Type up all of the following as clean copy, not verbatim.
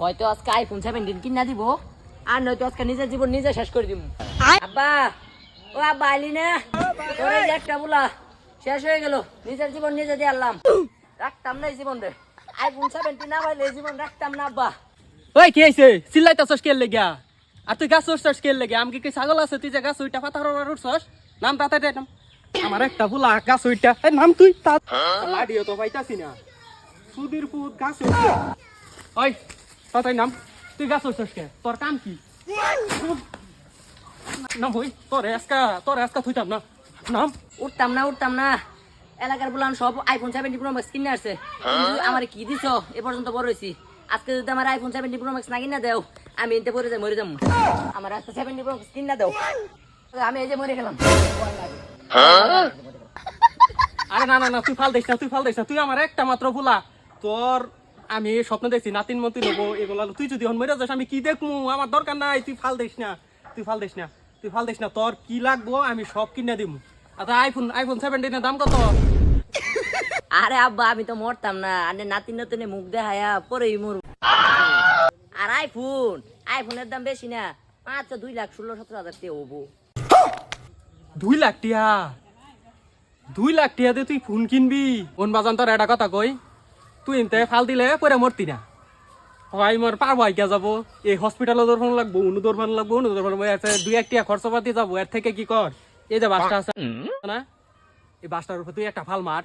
হয়তো আজকে আইফোন 17 কিনা দিব, আর নয়তো আজকে নিজের জীবন নিজে শেষ করে দিব। আব্বা, ও আব্বা আইলি না? তোর এই যে একটা বুলা শেষ হয়ে গেল, নিজের জীবন নিজে দিয়ে আনলাম। রাখতাম না এই জীবন রে, আইফোন 17 না পাইলে এই জীবন রাখতাম না আব্বা। ওই কি হইছে? চিল্লাইতাছস কে লাগিয়া? আর তুই গাছ উঠছস কে লাগিয়া? আমি কি ছাগল আছে তুই যে গাছ উইটা পাতা হরর উঠছস? নাম তাতে নাম। আমার একটা বুলা গাছ উইটা, এই নাম তুই তা লাডিও তো পাইতাছি না। সুধীর পুত গাছ উইটা। ওই তাতে নাম, তুই গাছ উঠছস কে? তোর কাম কি? নাম হই তোরে আজকা থুইতাম না। নাম উঠতাম না এলাকার বললাম সব আইফোন 17 প্রো ম্যাক্স কিনে আসছে। আমার কি দিছো এ পর্যন্ত বড় হইছি, আজকে যদি আমার আইফোন 17 প্রো ম্যাক্স না কিনা দেও আমি এতে পড়ে যাই, মরে যাবো। আমার আজকে 17 প্রো ম্যাক্স কিনা দেও, আমি এই যে মরে গেলাম। আরে না না না, তুই ফাল দিস না, তুই আমার একটা মাত্র ভুলা। তোর আমি স্বপ্ন দেখছি নাতিন মন্ত্রী নেবো এগুলা, তুই যদি মরে যাস আমি কি দেখবো? আমার দরকার নাই, তুই ফাল দিস না, তোর কি লাগবো আমি সব কিনে দিব। আচ্ছা আইফোন 17 দাম কত? আরে আব্বা আমি তো মরতাম না, আরে নাতিন নতুনে মুখ দেখায়া পরেই মরব। আর আইফোনের দাম বেশি না, মাত্র 2,16,17,000 টাকা হবো। 2 লাখ টিয়া? 2 লাখ টিয়া দিয়ে তুই ফোন কিনবি? কোন বাজান তোর একটা কথা কই, তুই ইনতে ফাল দিলে পরে মরতি না। হয় মোর পারবো আইকা যাবো, এই হসপিটালে দরফান লাগবো, অনু দরফান লাগবো, 2-1 টিয়া খরচপাতি যাবো। এর থেকে কি কর, এই যে বাসটা আছে না, এই বাসটার উপর তুই একটা ফাল মার,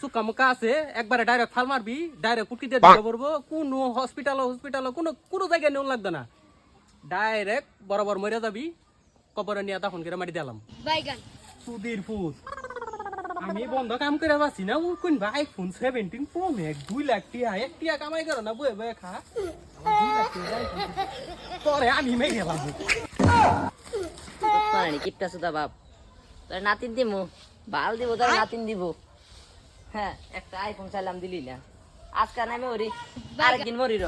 চুকা মুকা আছে, একবারে ডাইরেক্ট ফাল মারবি, ডাইরেক্ট কুটি দিয়ে দিতে পারবো। কোনো হসপিটাল কোনো জায়গায় নেওয়া লাগবে না, ডাইরেক্ট বরাবর মরে যাবি, কবরে নিয়ে তখন করে মারি দিলাম। সুধীর ফুট আমি বন্ধ কাম করে পাচ্ছি না, কোন ভাই আইফোন 17 প্রো ম্যাক্স 2 লাখ টিয়া, 1 টিয়া কামাই করো না, বয়ে বয়ে খা। 2 লাখ টিয়া তোরে আমি মেরে গেলাম। কিপটা সুদা বাপ, তোর নাতিন দিমু, বাল দিব তোর নাতিন দিব। হ্যাঁ একটা আইফোন চাইলাম দিলি না, আজকাল নামে ওরি আরেকদিন মরির।